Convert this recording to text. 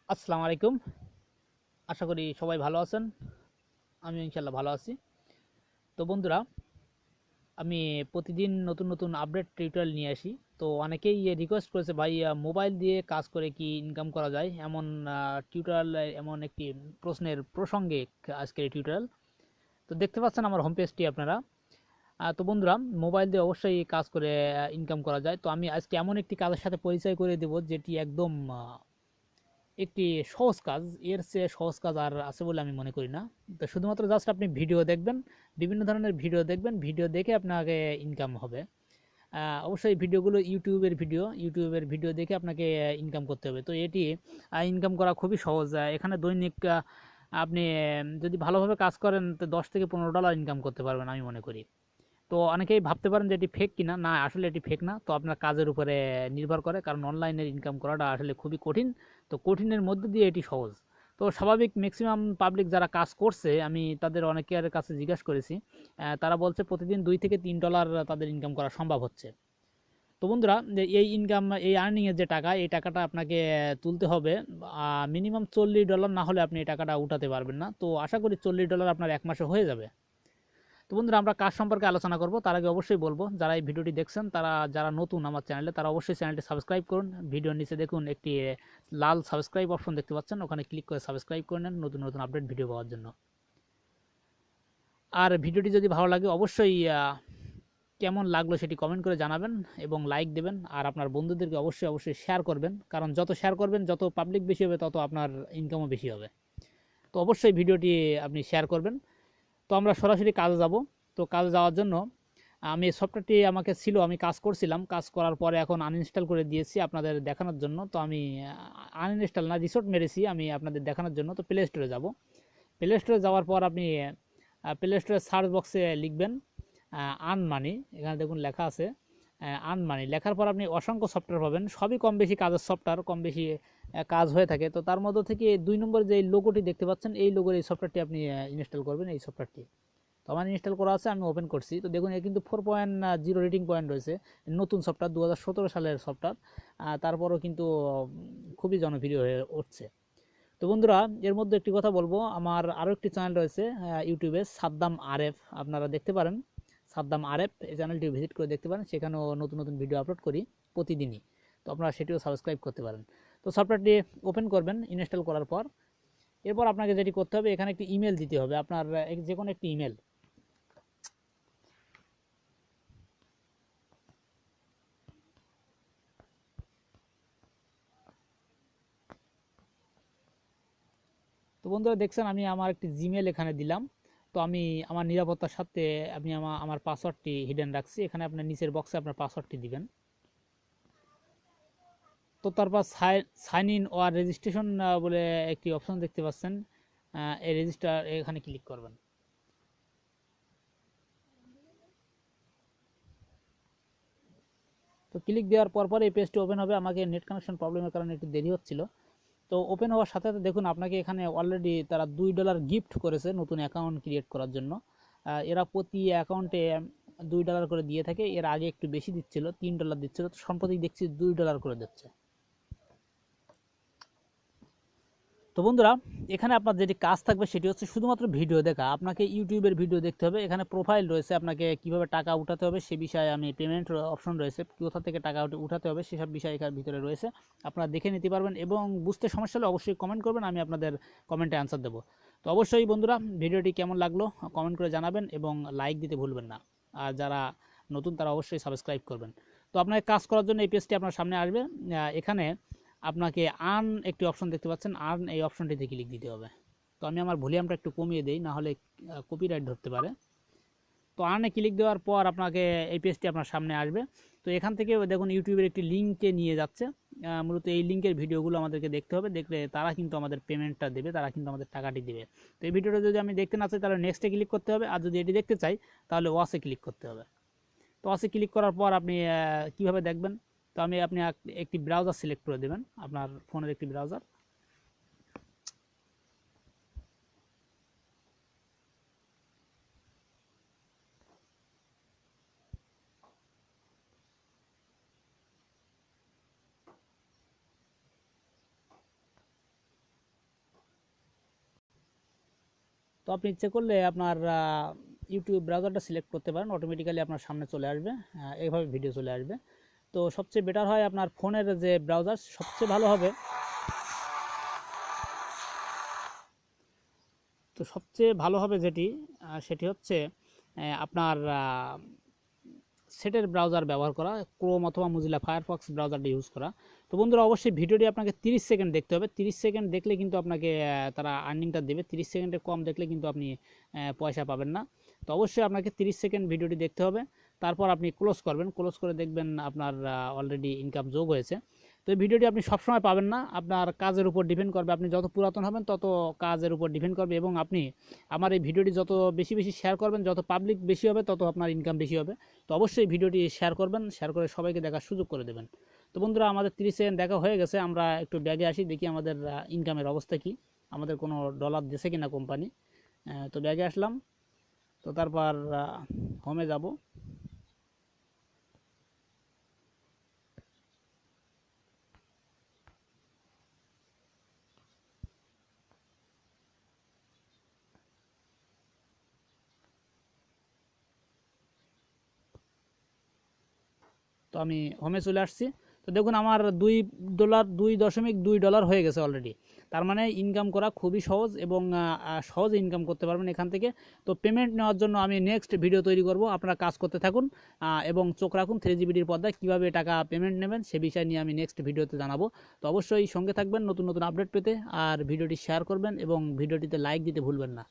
আসসালামু আলাইকুম। আশা করি সবাই ভালো আছেন। আমিও ইনশাআল্লাহ ভালো আছি। তো বন্ধুরা, আমি প্রতিদিন নতুন নতুন আপডেট টিউটোরিয়াল নিয়ে আসি। তো অনেকেই রিকোয়েস্ট করেছে, ভাই মোবাইল দিয়ে কাজ করে কি ইনকাম করা যায়, এমন টিউটোরিয়াল, এমন একটি প্রশ্নের প্রসঙ্গে আজকের এই টিউটোরিয়াল। তো দেখতে পাচ্ছেন আমার হোম পেজটি আপনারা। তো বন্ধুরা, মোবাইল দিয়ে অবশ্যই কাজ করে ইনকাম করা যায়। তো আমি আজকে এমন একটি কাজের সাথে পরিচয় করে দেব, যেটি একদম একটি সহজ কাজ। এর চেয়ে সহজ কাজ আর আছে বলে আমি মনে করি না। তো শুধুমাত্র জাস্ট আপনি ভিডিও দেখবেন, বিভিন্ন ধরনের ভিডিও দেখবেন, ভিডিও দেখে আপনাকে ইনকাম হবে। অবশ্যই ভিডিওগুলো ইউটিউবের ভিডিও দেখে আপনাকে ইনকাম করতে হবে। তো এটি ইনকাম করা খুবই সহজ। এখানে দৈনিক আপনি যদি ভালোভাবে কাজ করেন তো $10 থেকে $15 ইনকাম করতে পারবেন আমি মনে করি। তো অনেকেই ভাবতে পারেন যে এটি ফেক কিনা। না, আসলে এটি ফেক না। তো আপনার কাজের উপরে নির্ভর করে, কারণ অনলাইনের ইনকাম করাটা আসলে খুবই কঠিন। তো কঠিনের মধ্যে দিয়ে এটি সহজ। তো স্বাভাবিক ম্যাক্সিমাম পাবলিক যারা কাজ করছে, আমি তাদের অনেকের কাছে জিজ্ঞাসা করেছি, তারা বলছে প্রতিদিন $2 থেকে $3 তাদের ইনকাম করা সম্ভব হচ্ছে। তো বন্ধুরা, যে এই ইনকাম, এই আর্নিং এর যে টাকা, এই টাকাটা আপনাকে তুলতে হবে মিনিমাম $40, না হলে আপনি এই টাকাটা উঠাতে পারবেন না। তো আশা করি $40 আপনার এক মাসে হয়ে যাবে। তো বন্ধুরা, আমরা কাজ সম্পর্কে আলোচনা করব। তার আগে অবশ্যই বলবো, যারা এই ভিডিওটি দেখছেন, তারা যারা নতুন আমার চ্যানেলে, তারা অবশ্যই চ্যানেলটি সাবস্ক্রাইব করুন। ভিডিওর নিচে দেখুন একটি লাল সাবস্ক্রাইব অপশন দেখতে পাচ্ছেন, ওখানে ক্লিক করে সাবস্ক্রাইব করে নেন নতুন নতুন আপডেট ভিডিও পাওয়ার জন্য। আর ভিডিওটি যদি ভালো লাগে, অবশ্যই কেমন লাগলো সেটি কমেন্ট করে জানাবেন এবং লাইক দেবেন। আর আপনার বন্ধুদেরকে অবশ্যই অবশ্যই শেয়ার করবেন, কারণ যত শেয়ার করবেন, যত পাবলিক বেশি হবে, তত আপনার ইনকামও বেশি হবে। তো অবশ্যই ভিডিওটি আপনি শেয়ার করবেন। তো আমরা সরাসরি কাজে যাব। তো কাজে যাওয়ার জন্য আমি সফটওয়্যারটি আমাকে ছিল, আমি কাজ করছিলাম, কাজ করার পরে এখন আনইনস্টল করে দিয়েছি আপনাদের দেখানোর জন্য। তো আমি আনইনস্টল না, রিসোর্ট মেরেছি আমি আপনাদের দেখানোর জন্য। তো প্লে স্টোরে যাব। প্লে স্টোরে যাওয়ার পর আপনি প্লে স্টোরে সার্চ বক্সে লিখবেন আর্ন মানি। এখানে দেখুন লেখা আছে আর্ন মানি। লেখার পর আপনি অসংখ্য সফটওয়্যার পাবেন, সবই কম বেশি কাজের সফটওয়্যার, কম বেশি কাজ হয়ে থাকে। তো তার মধ্যে থেকে 2 নম্বর যে লোগোটি দেখতে পাচ্ছেন, এই লোগোর এই সফটওয়্যারটি আপনি ইনস্টল করবেন, এই সফটওয়্যারটি। তো আমার ইনস্টল করা আছে, আমি ওপেন করছি। তো দেখুন, এ কিন্তু 4.0 রেটিং পয়েন্ট রয়েছে। নতুন সফটওয়্যার, 2017 সালের সফটওয়্যার। তারপরও কিন্তু খুবই জনপ্রিয় হয়ে উঠছে। তো বন্ধুরা, এর মধ্যে একটি কথা বলবো, আমার আরও একটি চ্যানেল রয়েছে ইউটিউবে, সাদ্দাম আরএফ, আপনারা দেখতে পারেন। সাদ্দাম আরএফ, এই চ্যানেলটি ভিজিট করে দেখতে পারেন, সেখানেও নতুন নতুন ভিডিও আপলোড করি প্রতিদিনই। তো আপনারা সেটিও সাবস্ক্রাইব করতে পারেন। তো সফটওয়্যারটি ওপেন করবেন ইনস্টল করার পর। এরপর আপনাকে যেটি করতে হবে, এখানে একটি ইমেল দিতে হবে, আপনার যে কোনো একটি ইমেল। তো বন্ধুরা, দেখছেন আমি আমার একটি জিমেল এখানে দিলাম। তো আমি আমার নিরাপত্তার সাথে আমি আমার পাসওয়ার্ডটি হিডেন রাখছি। এখানে আপনার নিচের বক্সে আপনার পাসওয়ার্ডটি দিবেন। তো তারপর সাইন ইন ওয়ার রেজিস্ট্রেশন বলে একটি অপশন দেখতে পাচ্ছেন, এই রেজিস্টার, এখানে ক্লিক করবেন। তো ক্লিক দেওয়ার পর পর এই পেজটি ওপেন হবে। আমাকে নেট কানেকশন প্রবলেমের কারণে একটু দেরি হচ্ছিল। তো ওপেন হওয়ার সাথে সাথে দেখুন, আপনাকে এখানে অলরেডি তারা $2 গিফট করেছে নতুন অ্যাকাউন্ট ক্রিয়েট করার জন্য। এরা প্রতি অ্যাকাউন্টে $2 করে দিয়ে থাকে। এর আগে একটু বেশি দিচ্ছিল, $3 দিচ্ছিল, তো সম্প্রতি দেখছি $2 করে দিচ্ছে। তো বন্ধুরা, এখানে আপনার যেটি কাজ থাকবে সেটি হচ্ছে শুধুমাত্র ভিডিও দেখা। আপনাকে ইউটিউবের ভিডিও দেখতে হবে। এখানে প্রোফাইল রয়েছে, আপনাকে কিভাবে টাকা উঠাতে হবে সে বিষয়ে, আমি পেমেন্ট অপশন রয়েছে, কোথা থেকে টাকা উঠাতে হবে সেসব বিষয় এখানে ভিতরে রয়েছে। আপনারা দেখে নিতে পারবেন, এবং বুঝতে সমস্যা হলে অবশ্যই কমেন্ট করবেন, আমি আপনাদের কমেন্টে অ্যান্সার দেবো। তো অবশ্যই বন্ধুরা, ভিডিওটি কেমন লাগলো কমেন্ট করে জানাবেন এবং লাইক দিতে ভুলবেন না। আর যারা নতুন তারা অবশ্যই সাবস্ক্রাইব করবেন। তো আপনাকে কাজ করার জন্য এই পেজটি আপনার সামনে আসবে। এখানে আপনাকে আর্ন একটি অপশন দেখতে পাচ্ছেন, আর্ন, এই অপশনটিতে ক্লিক দিতে হবে। তো আমি আমার ভলিউমটা একটু কমিয়ে দেই, না হলে কপিরাইট ধরতে পারে। তো আর্নে ক্লিক দেওয়ার পর আপনাকে এই পেজটি আপনার সামনে আসবে। তো এখান থেকে দেখুন ইউটিউবের একটি লিঙ্কে নিয়ে যাচ্ছে। মূলত এই লিঙ্কের ভিডিওগুলো আমাদেরকে দেখতে হবে, দেখলে তারা কিন্তু আমাদের পেমেন্টটা দেবে, তারা কিন্তু আমাদের টাকাটি দেবে। তো এই ভিডিওটা যদি আমি দেখতে না চাই, তাহলে নেক্সটে ক্লিক করতে হবে, আর যদি এটি দেখতে চাই তাহলে ওয়াচে ক্লিক করতে হবে। তো ওয়াচে ক্লিক করার পর আপনি কিভাবে দেখবেন, তো আপনি একটি ব্রাউজার সিলেক্ট করে দেবেন, আপনার ফোনের একটি ব্রাউজার। তো আপনি ইচ্ছে করলে আপনার ইউটিউব ব্রাউজারটা সিলেক্ট করতে পারেন, অটোমেটিক্যালি আপনার সামনে চলে আসবে, এইভাবে ভিডিও চলে আসবে। তো সবচেয়ে বেটার হয় আপনার ফোনের যে ব্রাউজার সবচেয়ে ভালো হবে, তো সবচেয়ে ভালো হবে যেটি সেটি হচ্ছে আপনার সেটের ব্রাউজার ব্যবহার করা, ক্রোম অথবা মোজিলা ফায়ারফক্স ব্রাউজারটা ইউজ করা। তো বন্ধুরা অবশ্যই ভিডিওটি আপনাকে 30 সেকেন্ড দেখতে হবে। 30 সেকেন্ড দেখলে কিন্তু আপনাকে তারা আর্নিংটা দেবে। 30 সেকেন্ডের কম দেখলে কিন্তু আপনি পয়সা পাবেন না। তো অবশ্যই আপনাকে 30 সেকেন্ড ভিডিওটি দেখতে হবে, তারপর আপনি ক্লোজ করবেন। ক্লোজ করে দেখবেন আপনার অলরেডি ইনকাম যোগ হয়েছে। তো এই ভিডিওটি আপনি সবসময় পাবেন না, আপনার কাজের উপর ডিপেন্ড করবে। আপনি যত পুরাতন হবেন তত কাজের উপর ডিপেন্ড করবে, এবং আপনি আমার এই ভিডিওটি যত বেশি বেশি শেয়ার করবেন, যত পাবলিক বেশি হবে তত আপনার ইনকাম বেশি হবে। তো অবশ্যই ভিডিওটি শেয়ার করবেন, শেয়ার করে সবাইকে দেখার সুযোগ করে দেবেন। তো বন্ধুরা আমাদের 30 সেকেন্ড দেখা হয়ে গেছে, আমরা একটু ব্যাগে আসি, দেখি আমাদের ইনকামের অবস্থা কি, আমাদের কোনো ডলার দিছে কিনা কোম্পানি। তো ব্যাগে আসলাম, তো তারপর হোমে যাব। তো আমি হোমে চলে আসছি। তো দেখুন আমার $2.2 হয়ে গেছে অলরেডি। তার মানে ইনকাম করা খুবই সহজ, এবং সহজে ইনকাম করতে পারবেন এখান থেকে। তো পেমেন্ট নেওয়ার জন্য আমি নেক্সট ভিডিও তৈরি করব, আপনারা কাজ করতে থাকুন এবং চোখ রাখুন 3GBDর পর্দায়, কীভাবে টাকা পেমেন্ট নেবেন সে বিষয় নিয়ে আমি নেক্সট ভিডিওতে জানাবো। তো অবশ্যই সঙ্গে থাকবেন নতুন নতুন আপডেট পেতে, আর ভিডিওটি শেয়ার করবেন এবং ভিডিওটিতে লাইক দিতে ভুলবেন না।